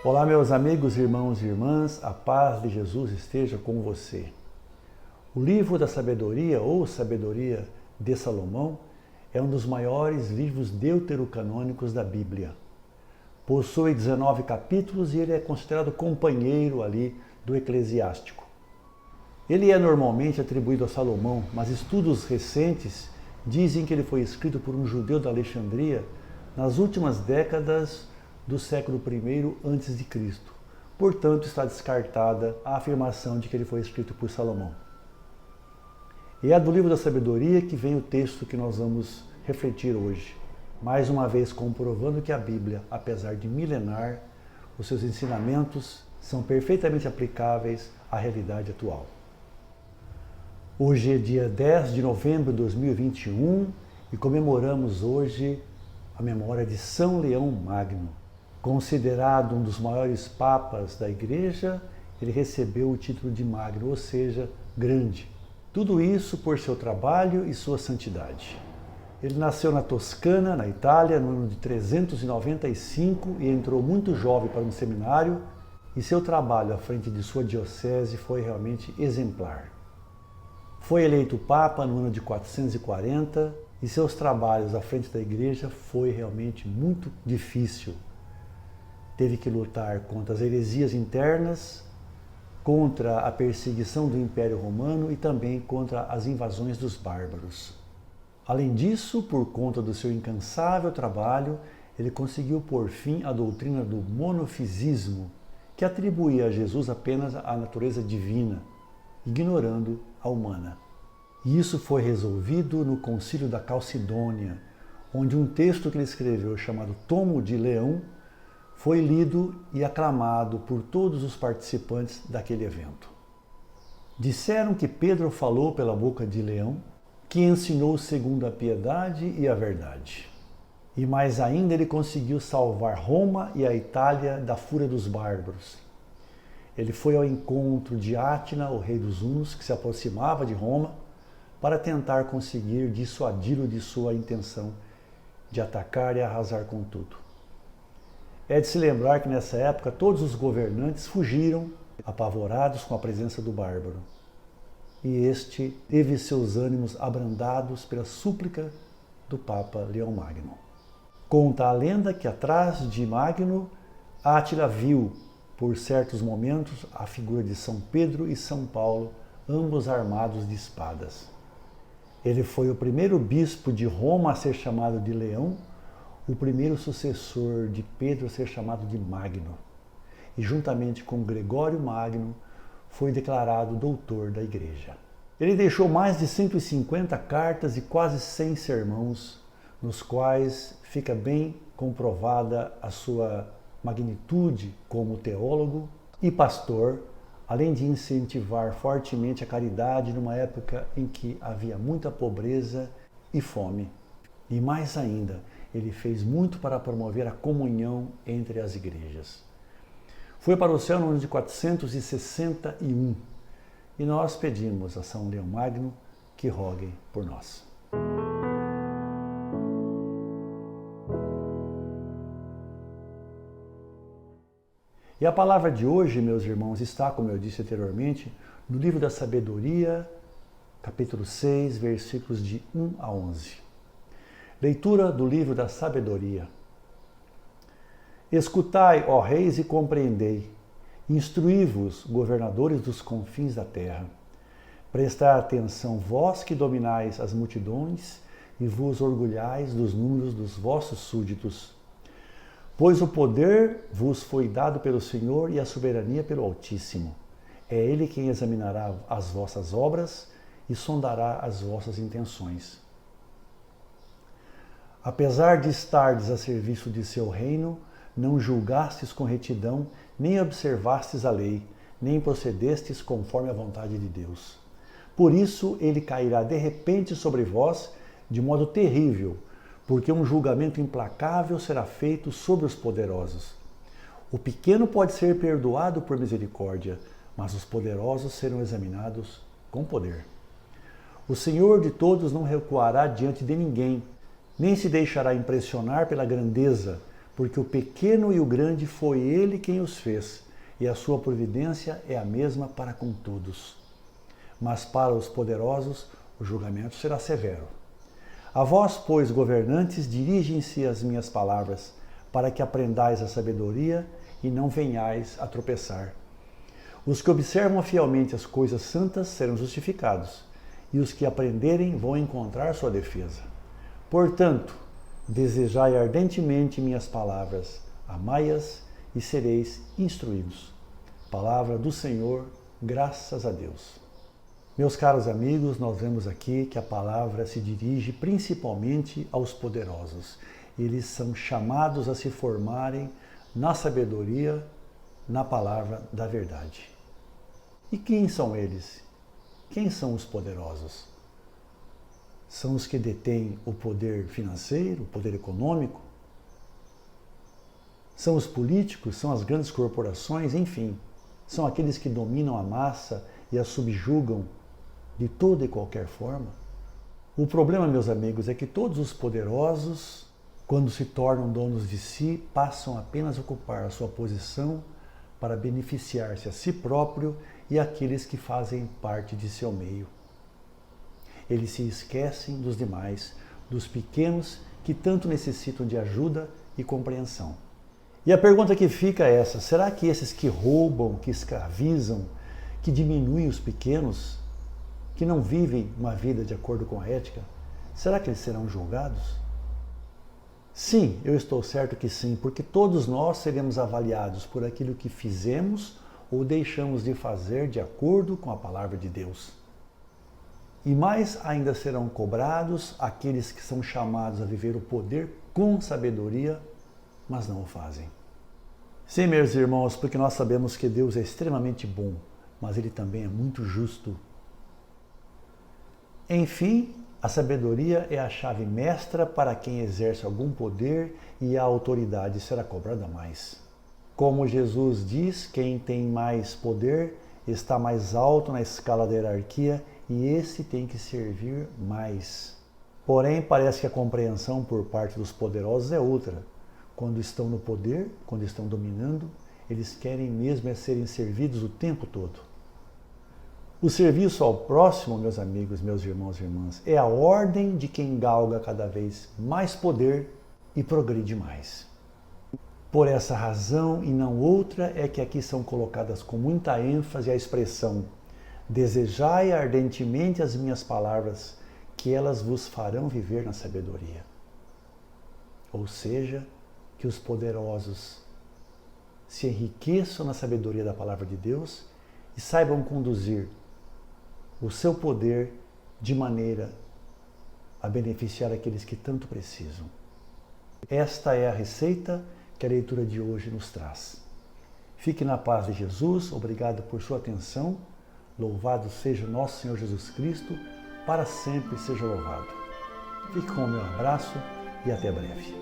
Olá, meus amigos, irmãos e irmãs, a paz de Jesus esteja com você. O livro da sabedoria, ou Sabedoria de Salomão, é um dos maiores livros deuterocanônicos da Bíblia. Possui 19 capítulos e ele é considerado companheiro ali do Eclesiástico. Ele é normalmente atribuído a Salomão, mas estudos recentes dizem que ele foi escrito por um judeu da Alexandria nas últimas décadas do século I a.C. Portanto, está descartada a afirmação de que ele foi escrito por Salomão. E é do livro da sabedoria que vem o texto que nós vamos refletir hoje, mais uma vez comprovando que a Bíblia, apesar de milenar, os seus ensinamentos são perfeitamente aplicáveis à realidade atual. Hoje é dia 10 de novembro de 2021 e comemoramos hoje a memória de São Leão Magno. Considerado um dos maiores papas da Igreja, ele recebeu o título de Magno, ou seja, grande. Tudo isso por seu trabalho e sua santidade. Ele nasceu na Toscana, na Itália, no ano de 395 e entrou muito jovem para um seminário, e seu trabalho à frente de sua diocese foi realmente exemplar. Foi eleito Papa no ano de 440 e seus trabalhos à frente da Igreja foi realmente muito difícil. Teve que lutar contra as heresias internas, contra a perseguição do Império Romano e também contra as invasões dos bárbaros. Além disso, por conta do seu incansável trabalho, ele conseguiu pôr fim à doutrina do monofisismo, que atribuía a Jesus apenas a natureza divina, ignorando a humana. E isso foi resolvido no Concílio da Calcedônia, onde um texto que ele escreveu chamado Tomo de Leão foi lido e aclamado por todos os participantes daquele evento. Disseram que Pedro falou pela boca de Leão, que ensinou segundo a piedade e a verdade. E mais ainda ele conseguiu salvar Roma e a Itália da fúria dos bárbaros. Ele foi ao encontro de Átila, o rei dos hunos, que se aproximava de Roma, para tentar conseguir dissuadi-lo de sua intenção de atacar e arrasar com tudo. É de se lembrar que nessa época todos os governantes fugiram, apavorados com a presença do bárbaro. E este teve seus ânimos abrandados pela súplica do Papa Leão Magno. Conta a lenda que atrás de Magno, Átila viu, por certos momentos, a figura de São Pedro e São Paulo, ambos armados de espadas. Ele foi o primeiro bispo de Roma a ser chamado de Leão, o primeiro sucessor de Pedro a ser chamado de Magno. E juntamente com Gregório Magno, foi declarado doutor da Igreja. Ele deixou mais de 150 cartas e quase 100 sermãos, nos quais fica bem comprovada a sua magnitude como teólogo e pastor, além de incentivar fortemente a caridade numa época em que havia muita pobreza e fome. E mais ainda, ele fez muito para promover a comunhão entre as igrejas. Foi para o céu no ano de 461 e nós pedimos a São Leão Magno que rogue por nós. E a palavra de hoje, meus irmãos, está, como eu disse anteriormente, no livro da Sabedoria, capítulo 6, versículos de 1 a 11. Leitura do livro da Sabedoria. Escutai, ó reis, e compreendei. Instruí-vos, governadores dos confins da terra. Prestai atenção, vós que dominais as multidões e vos orgulhais dos números dos vossos súditos. Pois o poder vos foi dado pelo Senhor e a soberania pelo Altíssimo. É Ele quem examinará as vossas obras e sondará as vossas intenções. Apesar de estardes a serviço de seu reino, não julgastes com retidão, nem observastes a lei, nem procedestes conforme a vontade de Deus. Por isso ele cairá de repente sobre vós de modo terrível, porque um julgamento implacável será feito sobre os poderosos. O pequeno pode ser perdoado por misericórdia, mas os poderosos serão examinados com poder. O Senhor de todos não recuará diante de ninguém, nem se deixará impressionar pela grandeza, porque o pequeno e o grande foi ele quem os fez, e a sua providência é a mesma para com todos. Mas para os poderosos o julgamento será severo. A vós, pois, governantes, dirigem-se as minhas palavras, para que aprendais a sabedoria e não venhais a tropeçar. Os que observam fielmente as coisas santas serão justificados, e os que aprenderem vão encontrar sua defesa. Portanto, desejai ardentemente minhas palavras, amai-as e sereis instruídos. Palavra do Senhor, graças a Deus. Meus caros amigos, nós vemos aqui que a palavra se dirige principalmente aos poderosos. Eles são chamados a se formarem na sabedoria, na palavra da verdade. E quem são eles? Quem são os poderosos? São os que detêm o poder financeiro, o poder econômico? São os políticos? São as grandes corporações? Enfim, são aqueles que dominam a massa e a subjugam de toda e qualquer forma? O problema, meus amigos, é que todos os poderosos, quando se tornam donos de si, passam apenas a ocupar a sua posição para beneficiar-se a si próprio e aqueles que fazem parte de seu meio. Eles se esquecem dos demais, dos pequenos que tanto necessitam de ajuda e compreensão. E a pergunta que fica é essa: será que esses que roubam, que escravizam, que diminuem os pequenos, que não vivem uma vida de acordo com a ética, será que eles serão julgados? Sim, eu estou certo que sim, porque todos nós seremos avaliados por aquilo que fizemos ou deixamos de fazer de acordo com a palavra de Deus. E mais ainda serão cobrados aqueles que são chamados a viver o poder com sabedoria, mas não o fazem. Sim, meus irmãos, porque nós sabemos que Deus é extremamente bom, mas Ele também é muito justo. Enfim, a sabedoria é a chave mestra para quem exerce algum poder e a autoridade será cobrada mais. Como Jesus diz, quem tem mais poder está mais alto na escala da hierarquia e esse tem que servir mais. Porém, parece que a compreensão por parte dos poderosos é outra. Quando estão no poder, quando estão dominando, eles querem mesmo serem servidos o tempo todo. O serviço ao próximo, meus amigos, meus irmãos e irmãs, é a ordem de quem galga cada vez mais poder e progride mais. Por essa razão e não outra é que aqui são colocadas com muita ênfase a expressão: desejai ardentemente as minhas palavras, que elas vos farão viver na sabedoria. Ou seja, que os poderosos se enriqueçam na sabedoria da palavra de Deus e saibam conduzir o seu poder de maneira a beneficiar aqueles que tanto precisam. Esta é a receita que a leitura de hoje nos traz. Fique na paz de Jesus, obrigado por sua atenção, louvado seja o nosso Senhor Jesus Cristo, para sempre seja louvado. Fique com o meu abraço e até breve.